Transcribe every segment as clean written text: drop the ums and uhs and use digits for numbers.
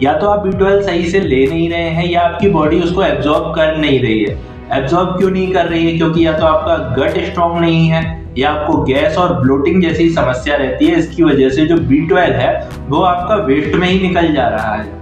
या तो आप B12 सही से ले नहीं रहे हैं या आपकी बॉडी उसको एब्जॉर्ब कर नहीं रही है। एब्जॉर्ब क्यों नहीं कर रही है? क्योंकि या तो आपका गट स्ट्रांग नहीं है या आपको गैस और ब्लोटिंग जैसी समस्या रहती है। इसकी वजह से जो B12 है वो आपका वेस्ट में ही निकल जा रहा है।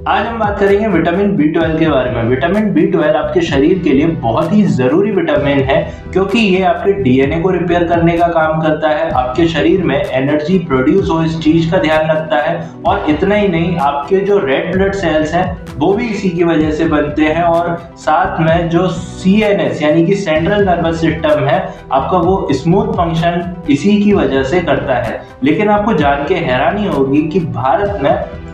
आज हम बात करेंगे विटामिन B12 के बारे में। विटामिन B12 आपके शरीर के लिए बहुत ही जरूरी विटामिन है क्योंकि ये आपके डीएनए को रिपेयर करने का काम करता है, आपके शरीर में एनर्जी प्रोड्यूस हो इस चीज का ध्यान रखता है, और इतना ही नहीं, आपके जो रेड ब्लड सेल्स हैं वो भी इसी की वजह से बनते हैं, और साथ में जो CNS यानी कि सेंट्रल नर्वस सिस्टम है आपका, वो स्मूथ फंक्शन इसी की वजह से करता है। लेकिन आपको जान के हैरानी होगी कि भारत में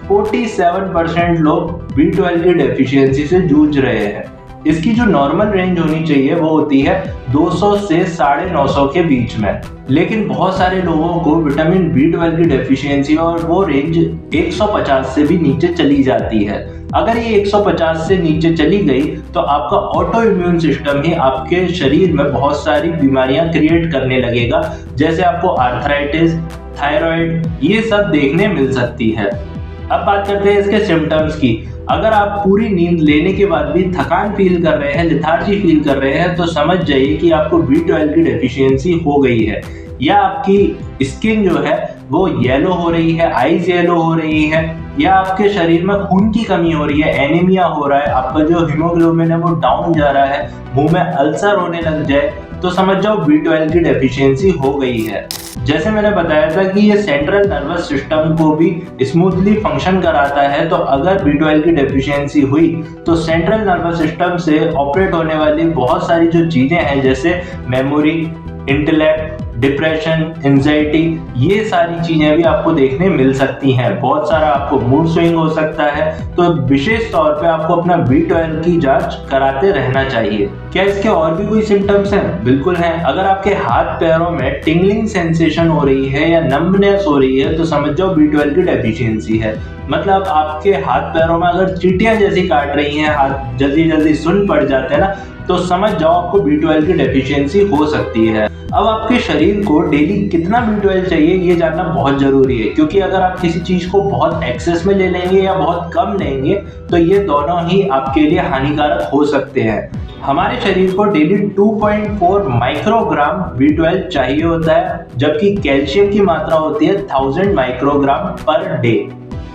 47% लोग B12 की डेफिशिएंसी से जूझ रहे हैं। इसकी जो नॉर्मल रेंज होनी चाहिए वो होती है 200 से 950 के बीच में, लेकिन बहुत सारे लोगों को विटामिन B12 की डेफिशिएंसी और वो रेंज 150 से भी नीचे चली जाती है। अगर ये 150 से नीचे चली गई तो आपका ऑटो इम्यून सिस्टम ही आपके शरीर में बहुत सारी बीमारियां क्रिएट करने लगेगा, जैसे आपको आर्थराइटिस, थायराइड, ये सब देखने मिल सकती है। अब बात करते हैं इसके सिम्टम्स की। अगर आप पूरी नींद लेने के बाद भी थकान फील कर रहे हैं, लेथार्जी फील कर रहे हैं, तो समझ जाइए कि आपको B12 की डेफिशिएंसी हो गई है, या आपकी स्किन जो है वो येलो हो रही है, आईज येलो हो रही है, या आपके शरीर में खून की कमी हो रही है, एनीमिया हो रहा है, आपका जो हीमोग्लोबिन है वो डाउन जा रहा है, मुंह में अल्सर होने लग जाए, तो समझ जाओ B12 की डेफिशिएंसी हो गई है। जैसे मैंने बताया था कि ये सेंट्रल नर्वस सिस्टम को भी स्मूथली फंक्शन कराता है, तो अगर B12 की डेफिशिएंसी हुई तो सेंट्रल नर्वस सिस्टम से ऑपरेट होने वाली बहुत सारी जो चीजें हैं, जैसे मेमोरी, इंटेलेक्ट, डिप्रेशन, एंजाइटी, ये सारी चीजें भी आपको देखने मिल सकती हैं। बहुत सारा आपको मूड स्विंग हो सकता है, तो विशेष तौर पे आपको अपना B12 की जांच कराते रहना चाहिए। क्या इसके और भी कोई सिम्टम्स हैं? बिल्कुल हैं। अगर आपके हाथ पैरों में टिंगलिंग सेंसेशन हो रही है या नंबनेस हो रही है तो समझ जाओ B12 की डेफिशिएंसी है। मतलब आपके हाथ पैरों में अगर चींटियां जैसी काट रही हैं, हाथ जल्दी जल्दी सुन पड़ जाते हैं ना, तो समझ जाओ आपको B12 की डेफिशिएंसी हो सकती है। अब आपके शरीर को डेली कितना B12 चाहिए ये जानना बहुत जरूरी है, क्योंकि अगर आप किसी चीज को बहुत एक्सेस में ले लेंगे या बहुत कम लेंगे तो ये दोनों ही आपके लिए हानिकारक हो सकते हैं। हमारे शरीर को डेली 2.4 माइक्रोग्राम B12 चाहिए होता है, जबकि कैल्शियम की मात्रा होती है 1000 माइक्रोग्राम पर डे।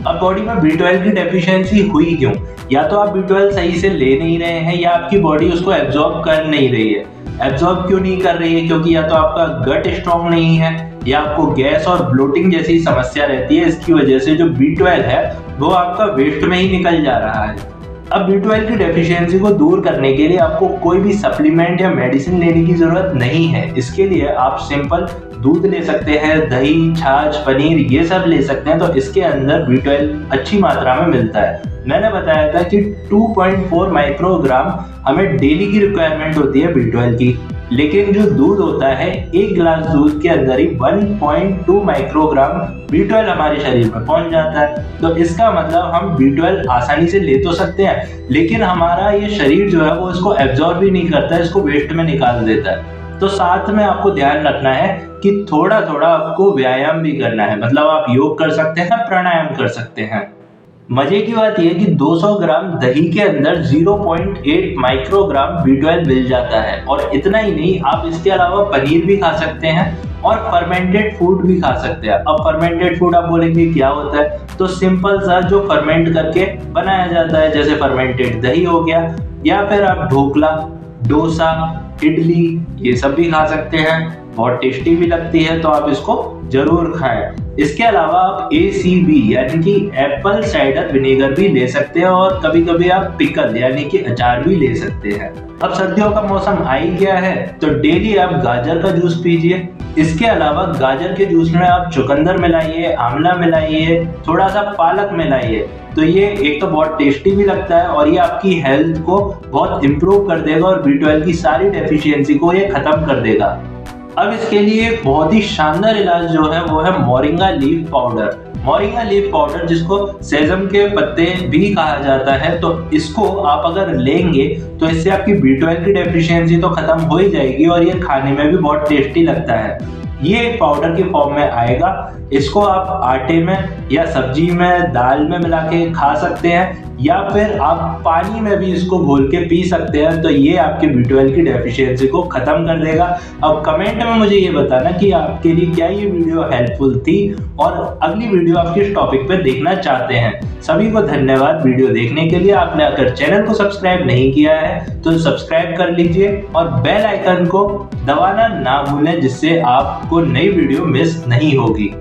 अब बॉडी में B12 की डेफिशिएंसी हुई क्यों? या तो आप B12 सही से ले नहीं रहे हैं या आपकी बॉडी उसको एब्जॉर्ब कर नहीं रही है। एब्जॉर्ब क्यों नहीं कर रही है? क्योंकि या तो आपका गट स्ट्रांग नहीं है या आपको गैस और ब्लोटिंग जैसी समस्या रहती है। इसकी वजह से जो B12 है वो आपका वेस्ट में ही निकल जा रहा है। अब B12 की डेफिशिएंसी को दूर करने के लिए आपको कोई भी सप्लीमेंट या मेडिसिन लेने की जरूरत नहीं है। इसके लिए आप सिंपल दूध ले सकते हैं, दही, छाछ, पनीर, ये सब ले सकते हैं, तो इसके अंदर B12 अच्छी मात्रा में मिलता है। मैंने बताया था कि 2.4 माइक्रोग्राम हमें डेली की रिक्वायरमेंट होती है B12 की, लेकिन जो दूध होता है, एक गिलास दूध के अंदर ही 1.2 माइक्रोग्राम B12 हमारे शरीर में पहुंच जाता है। तो इसका मतलब हम B12 आसानी से ले तो सकते हैं, लेकिन हमारा ये शरीर जो है वो इसको एब्जॉर्ब भी नहीं करता है, इसको वेस्ट में निकाल देता है। तो साथ में आपको ध्यान रखना है कि थोड़ा थोड़ा आपको व्यायाम भी करना है। मतलब आप योग कर सकते हैं, प्राणायाम कर सकते हैं। मजे की बात यह कि 200 ग्राम दही के अंदर 0.8 माइक्रोग्राम B12 मिल जाता है, और इतना ही नहीं, आप इसके अलावा पनीर भी खा सकते हैं और फर्मेंटेड फूड भी खा सकते हैं। अब फर्मेंटेड फूड आप बोलेंगे क्या होता है, तो सिंपल सा जो फर्मेंट करके बनाया जाता है, जैसे फर्मेंटेड दही हो गया, या फिर आप ढोकला, डोसा, इडली, ये सब भी खा सकते हैं। बहुत टेस्टी भी लगती है, तो आप इसको जरूर खाएं। इसके अलावा आप ACV यानी कि एप्पल साइडर विनेगर भी ले सकते हैं, और कभी कभी आप पिकल यानी कि अचार भी ले सकते हैं। अब सर्दियों का मौसम आ ही गया है, तो डेली आप गाजर का जूस पीजिए। इसके अलावा गाजर के जूस में आप चुकंदर मिलाइए, आंवला मिलाइए, थोड़ा सा पालक मिलाइए, तो ये एक तो बहुत टेस्टी भी लगता है और ये आपकी हेल्थ को बहुत इम्प्रूव कर देगा और B12 की सारी डेफिशिएंसी को ये खत्म कर देगा। अब इसके लिए बहुत ही शानदार इलाज जो है वो है moringa leaf powder. Moringa leaf powder, जिसको सेसम के पत्ते भी कहा जाता है, तो इसको आप अगर लेंगे तो इससे आपकी B12 की डेफिशिएंसी तो खत्म हो ही जाएगी और ये खाने में भी बहुत टेस्टी लगता है। ये एक पाउडर के फॉर्म में आएगा, इसको आप आटे में या सब्जी में, दाल में मिला के खा सकते हैं, या फिर आप पानी में भी इसको घोल के पी सकते हैं। तो ये आपके B12 की डेफिशिएंसी को खत्म कर देगा। अब कमेंट में मुझे ये बताना कि आपके लिए क्या ये वीडियो हेल्पफुल थी और अगली वीडियो आप किस टॉपिक पे देखना चाहते हैं। सभी को धन्यवाद वीडियो देखने के लिए। आपने अगर चैनल को सब्सक्राइब नहीं किया है तो सब्सक्राइब कर लीजिए और बेल आइकन को दबाना ना भूलें, जिससे आपको नई वीडियो मिस नहीं होगी।